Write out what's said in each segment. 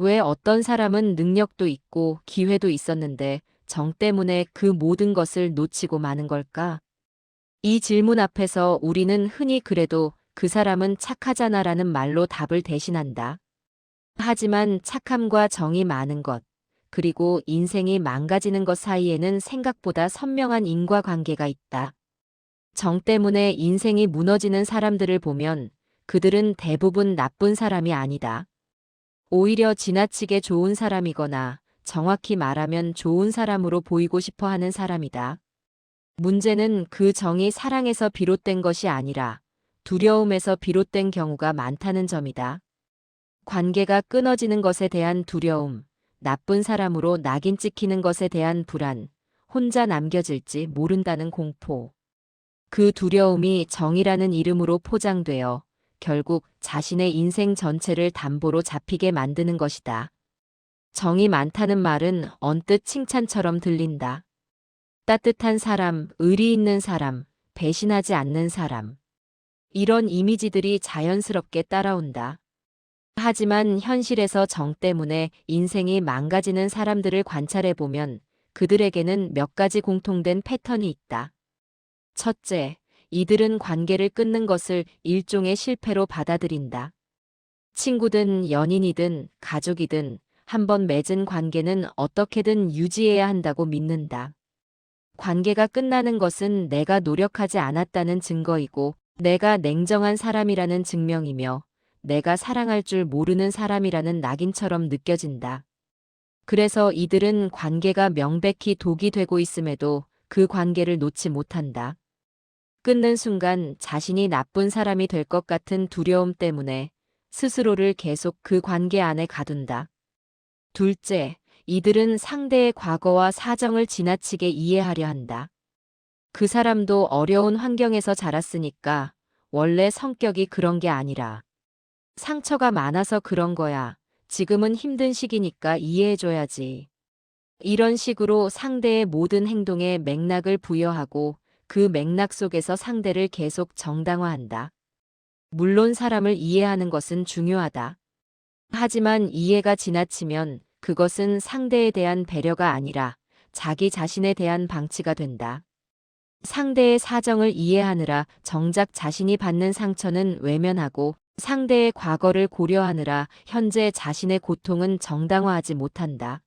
왜 어떤 사람은 능력도 있고 기회도 있었는데 정 때문에 그 모든 것을 놓치고 마는 걸까? 이 질문 앞에서 우리는 흔히 그래도 그 사람은 착하잖아라는 말로 답을 대신한다. 하지만 착함과 정이 많은 것, 그리고 인생이 망가지는 것 사이에는 생각보다 선명한 인과관계가 있다. 정 때문에 인생이 무너지는 사람들을 보면 그들은 대부분 나쁜 사람이 아니다. 오히려 지나치게 좋은 사람이거나 정확히 말하면 좋은 사람으로 보이고 싶어 하는 사람이다. 문제는 그 정이 사랑에서 비롯된 것이 아니라 두려움에서 비롯된 경우가 많다는 점이다. 관계가 끊어지는 것에 대한 두려움, 나쁜 사람으로 낙인 찍히는 것에 대한 불안, 혼자 남겨질지 모른다는 공포. 그 두려움이 정이라는 이름으로 포장되어 결국 자신의 인생 전체를 담보로 잡히게 만드는 것이다. 정이 많다는 말은 언뜻 칭찬처럼 들린다. 따뜻한 사람, 의리 있는 사람, 배신하지 않는 사람. 이런 이미지들이 자연스럽게 따라온다. 하지만 현실에서 정 때문에 인생이 망가지는 사람들을 관찰해보면 그들에게는 몇 가지 공통된 패턴이 있다. 첫째, 이들은 관계를 끊는 것을 일종의 실패로 받아들인다. 친구든 연인이든 가족이든 한번 맺은 관계는 어떻게든 유지해야 한다고 믿는다. 관계가 끝나는 것은 내가 노력하지 않았다는 증거이고 내가 냉정한 사람이라는 증명이며 내가 사랑할 줄 모르는 사람이라는 낙인처럼 느껴진다. 그래서 이들은 관계가 명백히 독이 되고 있음에도 그 관계를 놓지 못한다. 끊는 순간 자신이 나쁜 사람이 될 것 같은 두려움 때문에 스스로를 계속 그 관계 안에 가둔다. 둘째, 이들은 상대의 과거와 사정을 지나치게 이해하려 한다. 그 사람도 어려운 환경에서 자랐으니까 원래 성격이 그런 게 아니라 상처가 많아서 그런 거야. 지금은 힘든 시기니까 이해해줘야지. 이런 식으로 상대의 모든 행동에 맥락을 부여하고 그 맥락 속에서 상대를 계속 정당화한다. 물론 사람을 이해하는 것은 중요하다. 하지만 이해가 지나치면 그것은 상대에 대한 배려가 아니라 자기 자신에 대한 방치가 된다. 상대의 사정을 이해하느라 정작 자신이 받는 상처는 외면하고 상대의 과거를 고려하느라 현재 자신의 고통은 정당화하지 못한다.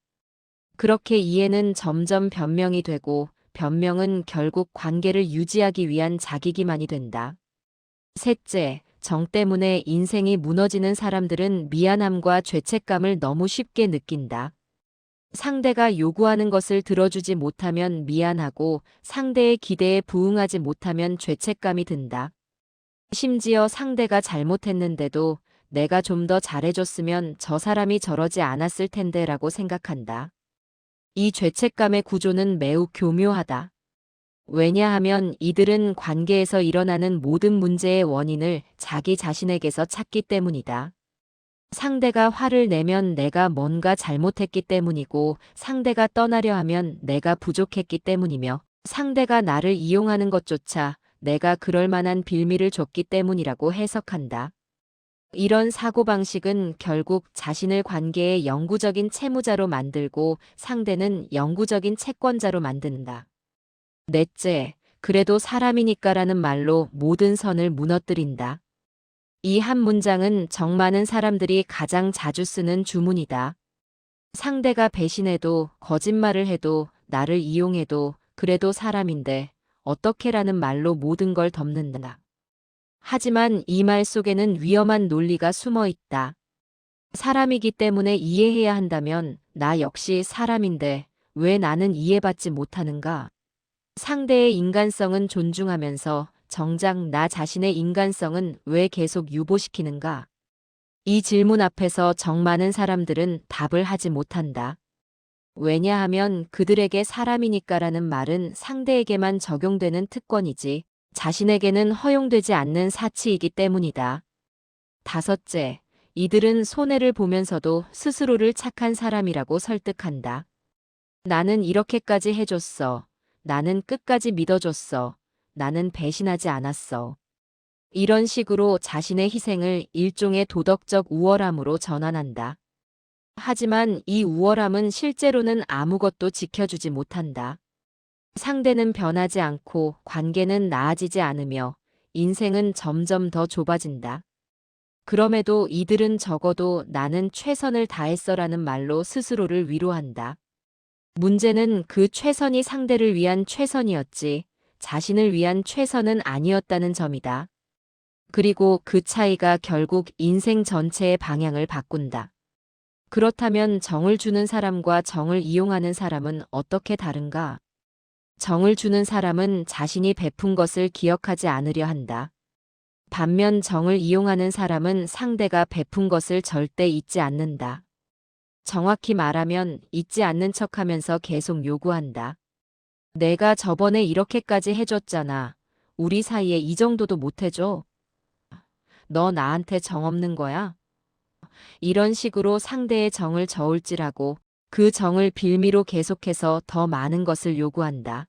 그렇게 이해는 점점 변명이 되고 변명은 결국 관계를 유지하기 위한 자기기만이 된다. 셋째, 정 때문에 인생이 무너지는 사람들은 미안함과 죄책감을 너무 쉽게 느낀다. 상대가 요구하는 것을 들어주지 못하면 미안하고 상대의 기대에 부응하지 못하면 죄책감이 든다. 심지어 상대가 잘못했는데도 내가 좀 더 잘해줬으면 저 사람이 저러지 않았을 텐데라고 생각한다. 이 죄책감의 구조는 매우 교묘하다. 왜냐하면 이들은 관계에서 일어나는 모든 문제의 원인을 자기 자신에게서 찾기 때문이다. 상대가 화를 내면 내가 뭔가 잘못했기 때문이고 상대가 떠나려 하면 내가 부족했기 때문이며 상대가 나를 이용하는 것조차 내가 그럴 만한 빌미를 줬기 때문이라고 해석한다. 이런 사고방식은 결국 자신을 관계의 영구적인 채무자로 만들고 상대는 영구적인 채권자로 만든다. 넷째, 그래도 사람이니까라는 말로 모든 선을 무너뜨린다. 이 한 문장은 정 많은 사람들이 가장 자주 쓰는 주문이다. 상대가 배신해도 거짓말을 해도 나를 이용해도 그래도 사람인데 어떻게라는 말로 모든 걸 덮는다. 하지만 이 말 속에는 위험한 논리가 숨어 있다. 사람이기 때문에 이해해야 한다면 나 역시 사람인데 왜 나는 이해받지 못하는가? 상대의 인간성은 존중하면서 정작 나 자신의 인간성은 왜 계속 유보시키는가? 이 질문 앞에서 정 많은 사람들은 답을 하지 못한다. 왜냐하면 그들에게 사람이니까라는 말은 상대에게만 적용되는 특권이지 자신에게는 허용되지 않는 사치이기 때문이다. 다섯째, 이들은 손해를 보면서도 스스로를 착한 사람이라고 설득한다. 나는 이렇게까지 해줬어. 나는 끝까지 믿어줬어. 나는 배신하지 않았어. 이런 식으로 자신의 희생을 일종의 도덕적 우월함으로 전환한다. 하지만 이 우월함은 실제로는 아무것도 지켜주지 못한다. 상대는 변하지 않고 관계는 나아지지 않으며 인생은 점점 더 좁아진다. 그럼에도 이들은 적어도 나는 최선을 다했어라는 말로 스스로를 위로한다. 문제는 그 최선이 상대를 위한 최선이었지, 자신을 위한 최선은 아니었다는 점이다. 그리고 그 차이가 결국 인생 전체의 방향을 바꾼다. 그렇다면 정을 주는 사람과 정을 이용하는 사람은 어떻게 다른가? 정을 주는 사람은 자신이 베푼 것을 기억하지 않으려 한다. 반면 정을 이용하는 사람은 상대가 베푼 것을 절대 잊지 않는다. 정확히 말하면 잊지 않는 척하면서 계속 요구한다. 내가 저번에 이렇게까지 해줬잖아. 우리 사이에 이 정도도 못 해줘? 너 나한테 정 없는 거야? 이런 식으로 상대의 정을 저울질하고 그 정을 빌미로 계속해서 더 많은 것을 요구한다.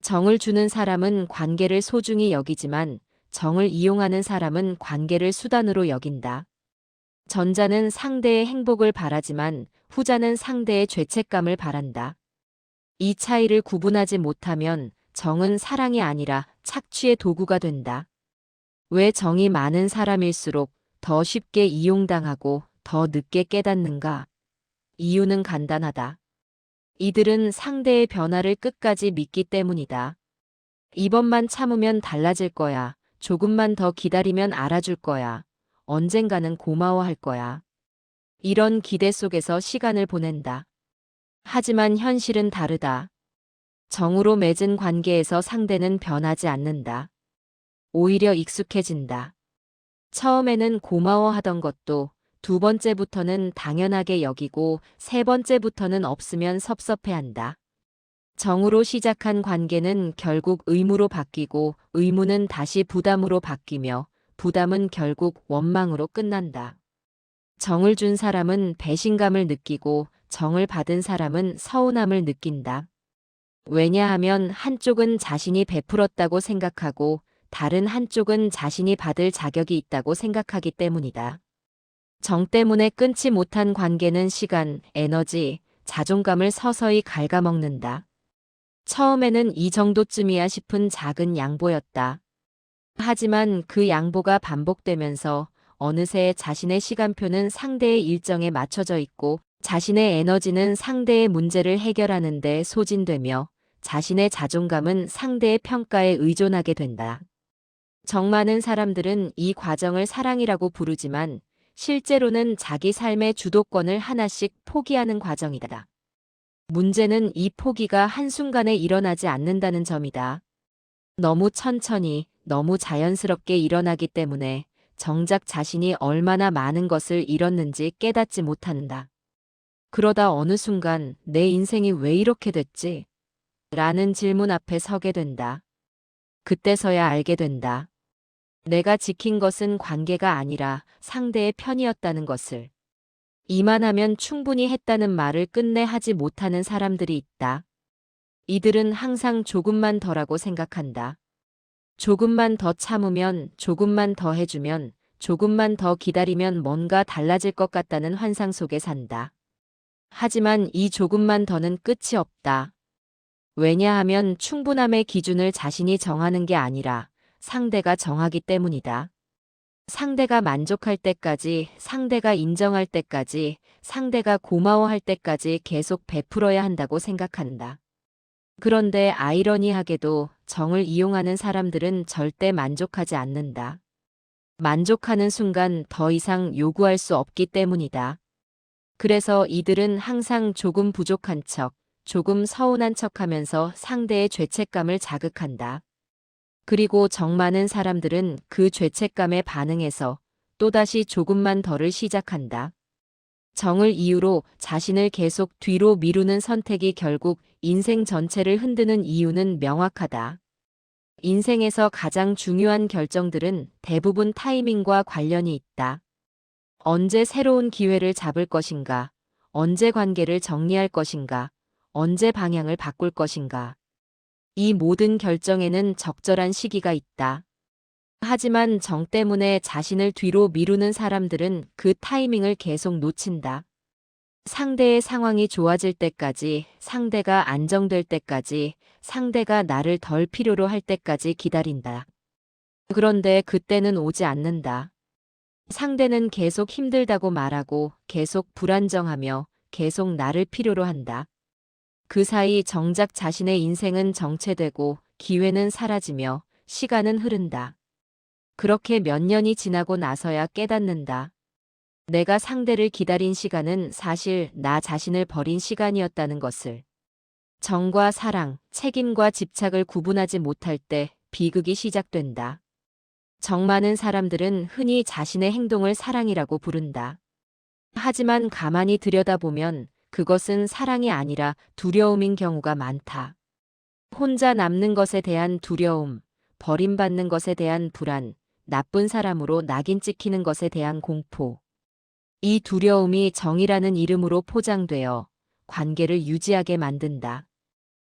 정을 주는 사람은 관계를 소중히 여기지만 정을 이용하는 사람은 관계를 수단으로 여긴다. 전자는 상대의 행복을 바라지만 후자는 상대의 죄책감을 바란다. 이 차이를 구분하지 못하면 정은 사랑이 아니라 착취의 도구가 된다. 왜 정이 많은 사람일수록 더 쉽게 이용당하고 더 늦게 깨닫는가? 이유는 간단하다. 이들은 상대의 변화를 끝까지 믿기 때문이다. 이번만 참으면 달라질 거야. 조금만 더 기다리면 알아줄 거야. 언젠가는 고마워할 거야. 이런 기대 속에서 시간을 보낸다. 하지만 현실은 다르다. 정으로 맺은 관계에서 상대는 변하지 않는다. 오히려 익숙해진다. 처음에는 고마워하던 것도 두 번째부터는 당연하게 여기고 세 번째부터는 없으면 섭섭해한다. 정으로 시작한 관계는 결국 의무로 바뀌고 의무는 다시 부담으로 바뀌며 부담은 결국 원망으로 끝난다. 정을 준 사람은 배신감을 느끼고 정을 받은 사람은 서운함을 느낀다. 왜냐하면 한쪽은 자신이 베풀었다고 생각하고 다른 한쪽은 자신이 받을 자격이 있다고 생각하기 때문이다. 정 때문에 끊지 못한 관계는 시간, 에너지, 자존감을 서서히 갉아먹는다. 처음에는 이 정도쯤이야 싶은 작은 양보였다. 하지만 그 양보가 반복되면서 어느새 자신의 시간표는 상대의 일정에 맞춰져 있고 자신의 에너지는 상대의 문제를 해결하는 데 소진되며 자신의 자존감은 상대의 평가에 의존하게 된다. 정 많은 사람들은 이 과정을 사랑이라고 부르지만 실제로는 자기 삶의 주도권을 하나씩 포기하는 과정이다. 문제는 이 포기가 한순간에 일어나지 않는다는 점이다. 너무 천천히, 너무 자연스럽게 일어나기 때문에 정작 자신이 얼마나 많은 것을 잃었는지 깨닫지 못한다. 그러다 어느 순간 내 인생이 왜 이렇게 됐지? 라는 질문 앞에 서게 된다. 그때서야 알게 된다. 내가 지킨 것은 관계가 아니라 상대의 편이었다는 것을. 이만하면 충분히 했다는 말을 끝내 하지 못하는 사람들이 있다. 이들은 항상 조금만 더라고 생각한다. 조금만 더 참으면, 조금만 더 해주면, 조금만 더 기다리면 뭔가 달라질 것 같다는 환상 속에 산다. 하지만 이 조금만 더는 끝이 없다. 왜냐하면 충분함의 기준을 자신이 정하는 게 아니라 상대가 정하기 때문이다. 상대가 만족할 때까지, 상대가 인정할 때까지, 상대가 고마워할 때까지 계속 베풀어야 한다고 생각한다. 그런데 아이러니하게도 정을 이용하는 사람들은 절대 만족하지 않는다. 만족하는 순간 더 이상 요구할 수 없기 때문이다. 그래서 이들은 항상 조금 부족한 척, 조금 서운한 척 하면서 상대의 죄책감을 자극한다. 그리고 정 많은 사람들은 그 죄책감에 반응해서 또다시 조금만 더를 시작한다. 정을 이유로 자신을 계속 뒤로 미루는 선택이 결국 인생 전체를 흔드는 이유는 명확하다. 인생에서 가장 중요한 결정들은 대부분 타이밍과 관련이 있다. 언제 새로운 기회를 잡을 것인가? 언제 관계를 정리할 것인가? 언제 방향을 바꿀 것인가? 이 모든 결정에는 적절한 시기가 있다. 하지만 정 때문에 자신을 뒤로 미루는 사람들은 그 타이밍을 계속 놓친다. 상대의 상황이 좋아질 때까지, 상대가 안정될 때까지, 상대가 나를 덜 필요로 할 때까지 기다린다. 그런데 그때는 오지 않는다. 상대는 계속 힘들다고 말하고, 계속 불안정하며, 계속 나를 필요로 한다. 그 사이 정작 자신의 인생은 정체되고, 기회는 사라지며, 시간은 흐른다. 그렇게 몇 년이 지나고 나서야 깨닫는다. 내가 상대를 기다린 시간은 사실 나 자신을 버린 시간이었다는 것을. 정과 사랑, 책임과 집착을 구분하지 못할 때 비극이 시작된다. 정 많은 사람들은 흔히 자신의 행동을 사랑이라고 부른다. 하지만 가만히 들여다보면 그것은 사랑이 아니라 두려움인 경우가 많다. 혼자 남는 것에 대한 두려움, 버림받는 것에 대한 불안, 나쁜 사람으로 낙인 찍히는 것에 대한 공포. 이 두려움이 정이라는 이름으로 포장되어 관계를 유지하게 만든다.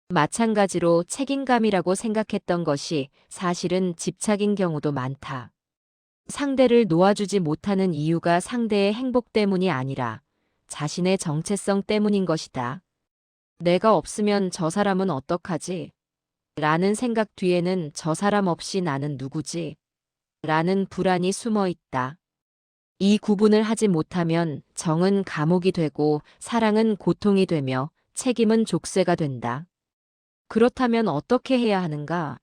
마찬가지로 책임감이라고 생각했던 것이 사실은 집착인 경우도 많다. 상대를 놓아주지 못하는 이유가 상대의 행복 때문이 아니라 자신의 정체성 때문인 것이다. 내가 없으면 저 사람은 어떡하지? 라는 생각 뒤에는 저 사람 없이 나는 누구지? 라는 불안이 숨어 있다. 이 구분을 하지 못하면 정은 감옥이 되고 사랑은 고통이 되며 책임은 족쇄가 된다. 그렇다면 어떻게 해야 하는가?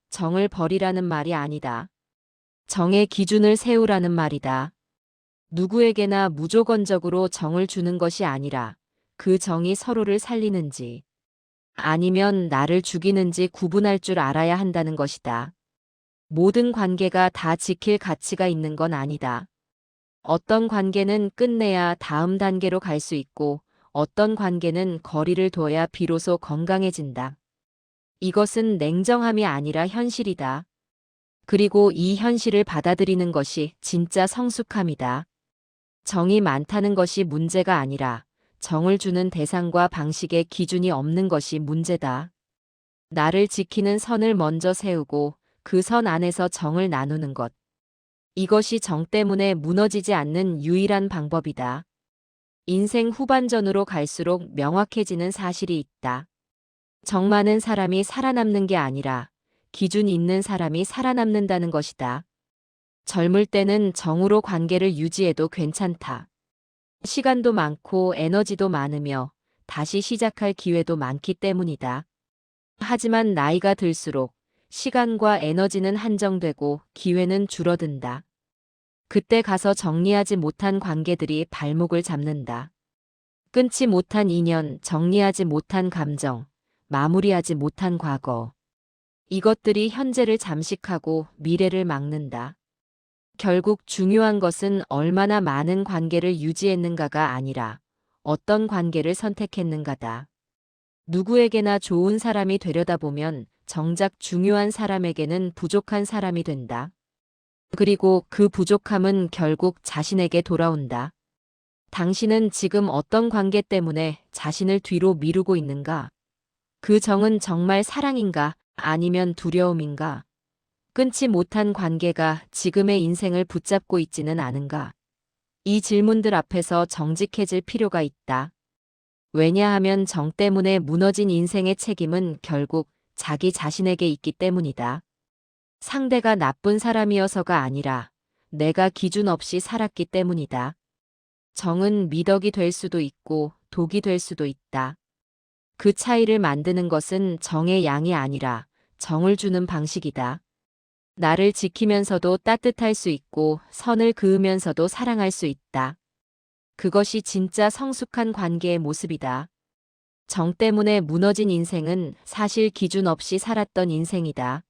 정을 버리라는 말이 아니다. 정의 기준을 세우라는 말이다. 누구에게나 무조건적으로 정을 주는 것이 아니라 그 정이 서로를 살리는지 아니면 나를 죽이는지 구분할 줄 알아야 한다는 것이다. 모든 관계가 다 지킬 가치가 있는 건 아니다. 어떤 관계는 끝내야 다음 단계로 갈 수 있고 어떤 관계는 거리를 둬야 비로소 건강해진다. 이것은 냉정함이 아니라 현실이다. 그리고 이 현실을 받아들이는 것이 진짜 성숙함이다. 정이 많다는 것이 문제가 아니라 정을 주는 대상과 방식의 기준이 없는 것이 문제다. 나를 지키는 선을 먼저 세우고 그 선 안에서 정을 나누는 것. 이것이 정 때문에 무너지지 않는 유일한 방법이다. 인생 후반전으로 갈수록 명확해지는 사실이 있다. 정 많은 사람이 살아남는 게 아니라 기준 있는 사람이 살아남는다는 것이다. 젊을 때는 정으로 관계를 유지해도 괜찮다. 시간도 많고 에너지도 많으며 다시 시작할 기회도 많기 때문이다. 하지만 나이가 들수록 시간과 에너지는 한정되고 기회는 줄어든다. 그때 가서 정리하지 못한 관계들이 발목을 잡는다. 끊지 못한 인연, 정리하지 못한 감정, 마무리하지 못한 과거. 이것들이 현재를 잠식하고 미래를 막는다. 결국 중요한 것은 얼마나 많은 관계를 유지했는가가 아니라 어떤 관계를 선택했는가다. 누구에게나 좋은 사람이 되려다 보면 정작 중요한 사람에게는 부족한 사람이 된다. 그리고 그 부족함은 결국 자신에게 돌아온다. 당신은 지금 어떤 관계 때문에 자신을 뒤로 미루고 있는가? 그 정은 정말 사랑인가? 아니면 두려움인가? 끊지 못한 관계가 지금의 인생을 붙잡고 있지는 않은가? 이 질문들 앞에서 정직해질 필요가 있다. 왜냐하면 정 때문에 무너진 인생의 책임은 결국 자기 자신에게 있기 때문이다. 상대가 나쁜 사람이어서가 아니라 내가 기준 없이 살았기 때문이다. 정은 미덕이 될 수도 있고 독이 될 수도 있다. 그 차이를 만드는 것은 정의 양이 아니라 정을 주는 방식이다. 나를 지키면서도 따뜻할 수 있고 선을 그으면서도 사랑할 수 있다. 그것이 진짜 성숙한 관계의 모습이다. 정 때문에 무너진 인생은 사실 기준 없이 살았던 인생이다.